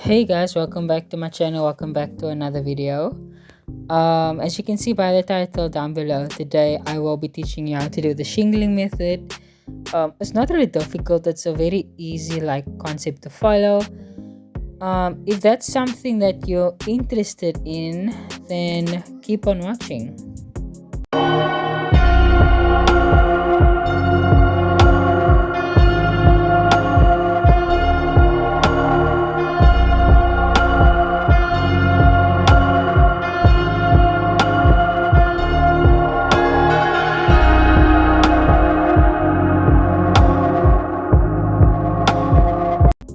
Hey guys, welcome back to my channel. Welcome back to another video. As you can see by the title down below, today I will be teaching you how to do the shingling method. It's not really difficult. It's a very easy concept to follow. If that's something that you're interested in, then keep on watching.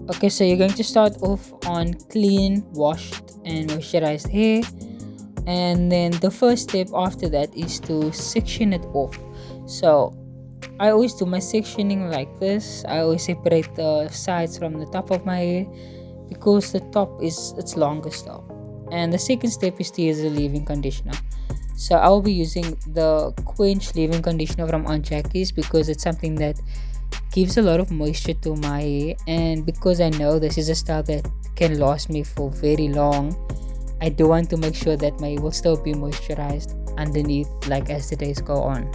Okay, so you're going to start off on clean, washed, and moisturized hair. And then the first step after that is to section it off. So I always do my sectioning like this. I always separate the sides from the top of my hair because the top is its longest though. And the second step is to use a leave-in conditioner. So I will be using the Quench leave-in conditioner from Aunt Jackie's because it's something that gives a lot of moisture to my hair, and because I know this is a style that can last me for very long, I do want to make sure that my hair will still be moisturized underneath as the days go on.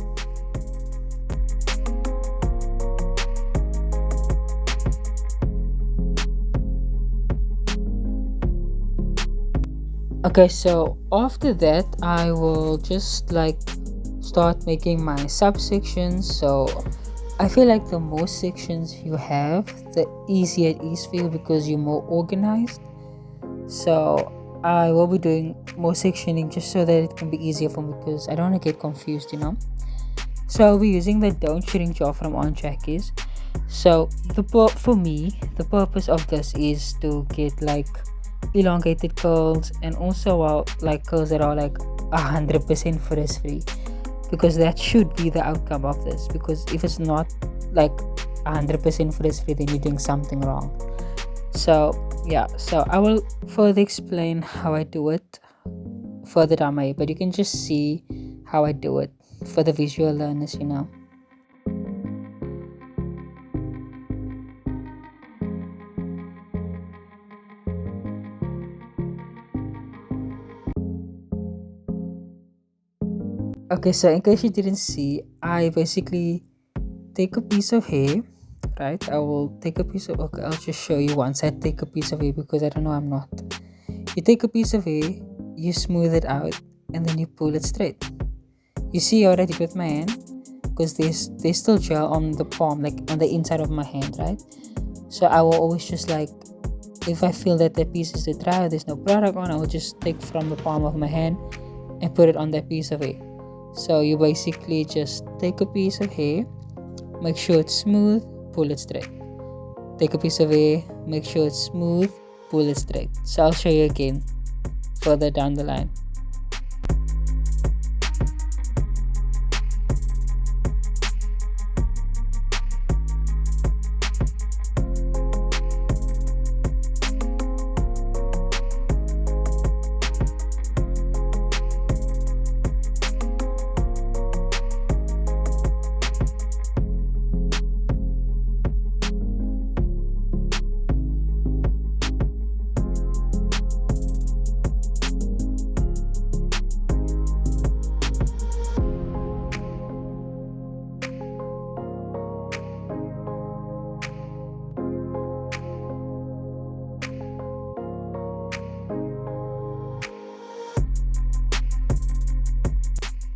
Okay, so after that I will just start making my subsections. So I feel like the more sections you have, the easier it is for you because you're more organized. So I will be doing more sectioning just so that it can be easier for me because I don't want to get confused. So I'll be using the Don't Shrink jar from Aunt Jackie's. So for me, the purpose of this is to get elongated curls, and also curls that are 100% frizz free, because that should be the outcome of this. Because if it's not 100% frizz free, then you're doing something wrong. So yeah, so I will further explain how I do it further down my hair, but you can just see how I do it for the visual learners. Okay, so in case you didn't see, I basically take a piece of hair, right? I will take a piece of, okay, I'll just show you once I take a piece of hair because I don't know, I'm not. You take a piece of hair, you smooth it out, and then you pull it straight. You see how I did with my hand? Because there's still gel on the palm, on the inside of my hand, right? So I will always just if I feel that the piece is too dry or there's no product on, I will just take from the palm of my hand and put it on that piece of hair. So you basically just take a piece of hair, make sure it's smooth, pull it straight. Take a piece of hair, make sure it's smooth, pull it straight. So I'll show you again further down the line.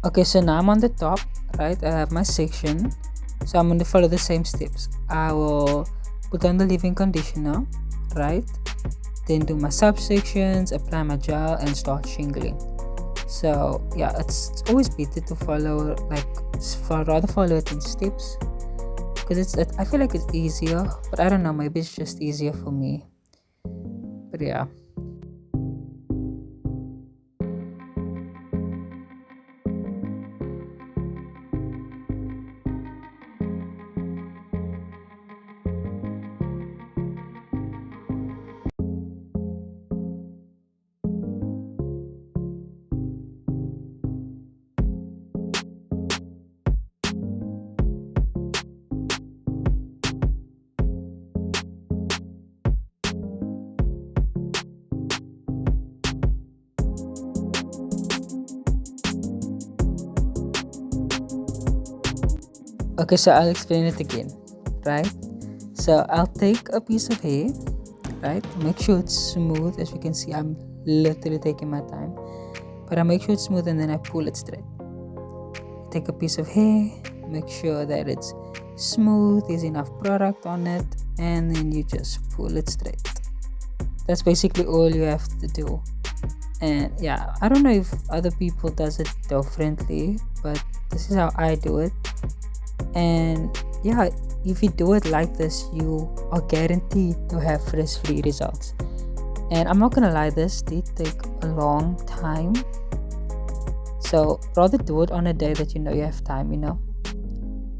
Okay, so now I'm on the top, right? I have my section, so I'm going to follow the same steps. I will put on the leave-in conditioner, right? Then do my subsections, apply my gel, and start shingling. So yeah, it's always better to follow rather follow it in steps, because I feel like it's easier, but I don't know, maybe it's just easier for me. But yeah. Okay, so I'll explain it again, right? So I'll take a piece of hair, right? Make sure it's smooth. As you can see, I'm literally taking my time, but I make sure it's smooth and then I pull it straight. Take a piece of hair, make sure that it's smooth, there's enough product on it, and then you just pull it straight. That's basically all you have to do. And yeah, I don't know if other people does it differently, but this is how I do it. And yeah, if you do it like this, you are guaranteed to have frizz-free results. And I'm not gonna lie, this did take a long time, so rather do it on a day that you know you have time.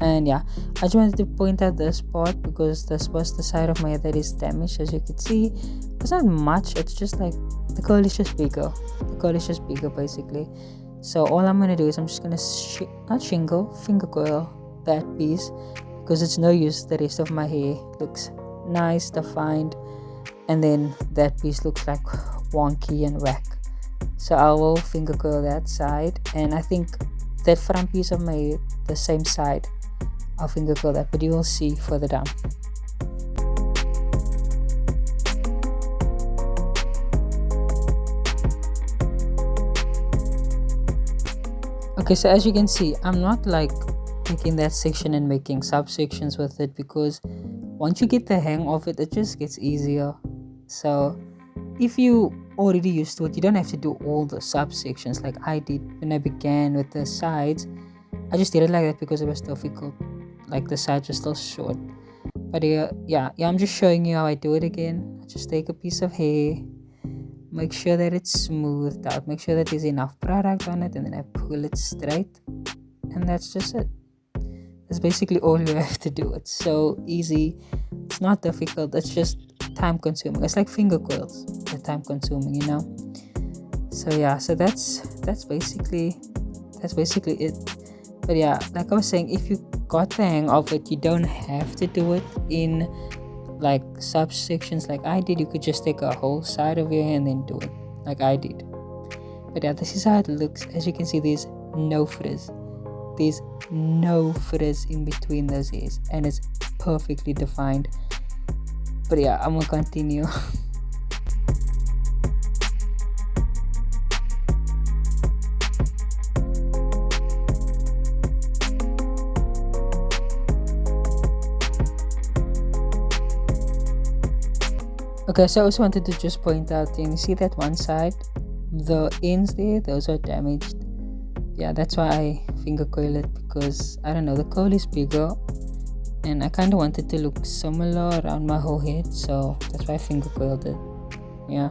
And yeah, I just wanted to point out this part because this was the side of my hair that is damaged. As you can see, it's not much, it's just like the curl is just bigger. Basically. So all I'm gonna do is I'm just gonna finger coil that piece, because it's no use. The rest of my hair looks nice, defined, and then that piece looks like wonky and whack. So I will finger coil that side, and I think that front piece of my hair, the same side, I'll finger coil that, but you will see further down. Okay, so as you can see, I'm not like taking that section and making subsections with it, because once you get the hang of it, it just gets easier. So if you already used to it, you don't have to do all the subsections like I did when I began with the sides. I just did it like that because it was difficult, like the sides were still short. But yeah, I'm just showing you how I do it again. I just take a piece of hair, make sure that it's smoothed out, make sure that there's enough product on it, and then I pull it straight, and that's just it. That's basically all you have to do. It's so easy, it's not difficult, it's just time consuming. It's like finger coils, they're time consuming. So yeah, so that's basically it. But yeah, like I was saying, if you got the hang of it, you don't have to do it in like subsections like I did. You could just take a whole side of your hair and then do it like I did. But yeah, this is how it looks. As you can see, there's no frizz in between those hairs, and it's perfectly defined. But yeah, I'm gonna continue. Okay, so I also wanted to just point out, you see that one side, the ends there, those are damaged. Yeah, that's why I finger coil it, because I don't know, the coil is bigger and I kind of wanted to look similar around my whole head, so that's why I finger coiled it. Yeah.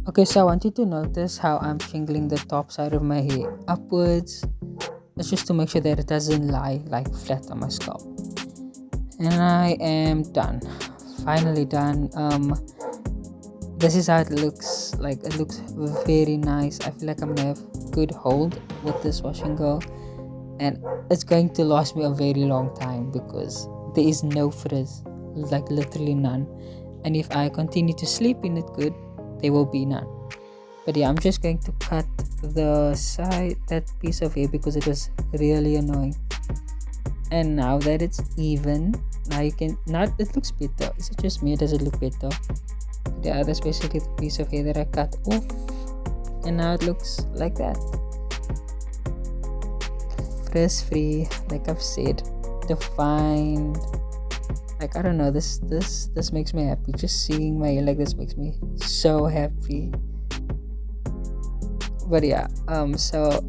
Okay, so I want you to notice how I'm shingling the top side of my hair upwards. That's just to make sure that it doesn't lie like flat on my scalp. And I am done. Finally done. This is how it looks like. It looks very nice. I feel like I'm gonna have good hold with this washing go, and it's going to last me a very long time because there is no frizz, like literally none. And if I continue to sleep in it good, there will be none. But yeah, I'm just going to cut the side, that piece of hair, because it was really annoying. And now that it's even, now you can, not, it looks better. Is it just me or does it look better? But yeah, that's basically the piece of hair that I cut off, and now it looks like that. frizz free, like I've said, defined. Like, I don't know, this makes me happy. Just seeing my hair like this makes me so happy. But yeah, so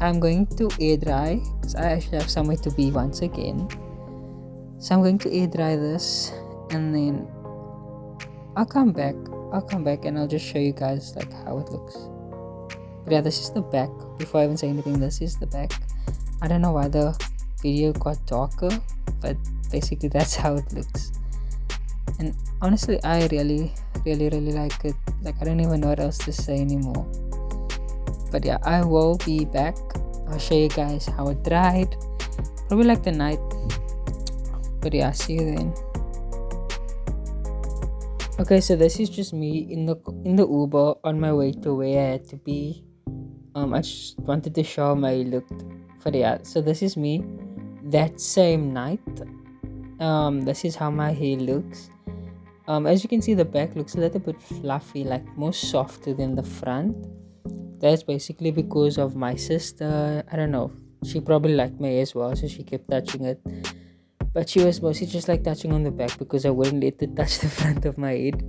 I'm going to air dry because I actually have somewhere to be once again. So I'm going to air dry this, and then I'll come back and I'll just show you guys like how it looks. But yeah, this is the back. Before I even say anything, this is the back. I don't know why the video got darker, but basically that's how it looks. And honestly, I really like it. Like, I don't even know what else to say anymore. But yeah, I will be back. I'll show you guys how it dried, probably like the night. But yeah, see you then. Okay, so this is just me in the Uber on my way to where I had to be. I just wanted to show my look. But yeah, so this is me that same night. This is how my hair looks. As you can see, the back looks a little bit fluffy, like more softer than the front. That's basically because of my sister. I don't know, she probably liked my hair as well, so she kept touching it. But she was mostly just like touching on the back because I wouldn't let it touch the front of my head.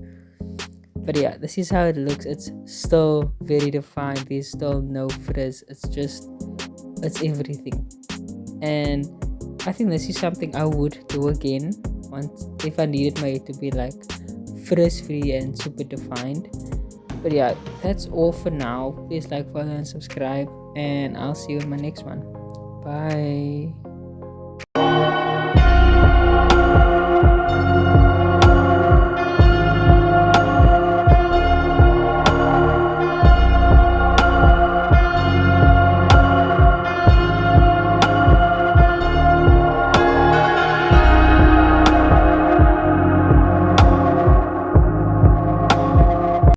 But yeah, this is how it looks. It's still very defined. There's still no frizz. It's everything. And I think this is something I would do again once if I needed my hair to be like frizz free and super defined. But yeah, that's all for now. Please like, follow, and subscribe, and I'll see you in my next one. Bye.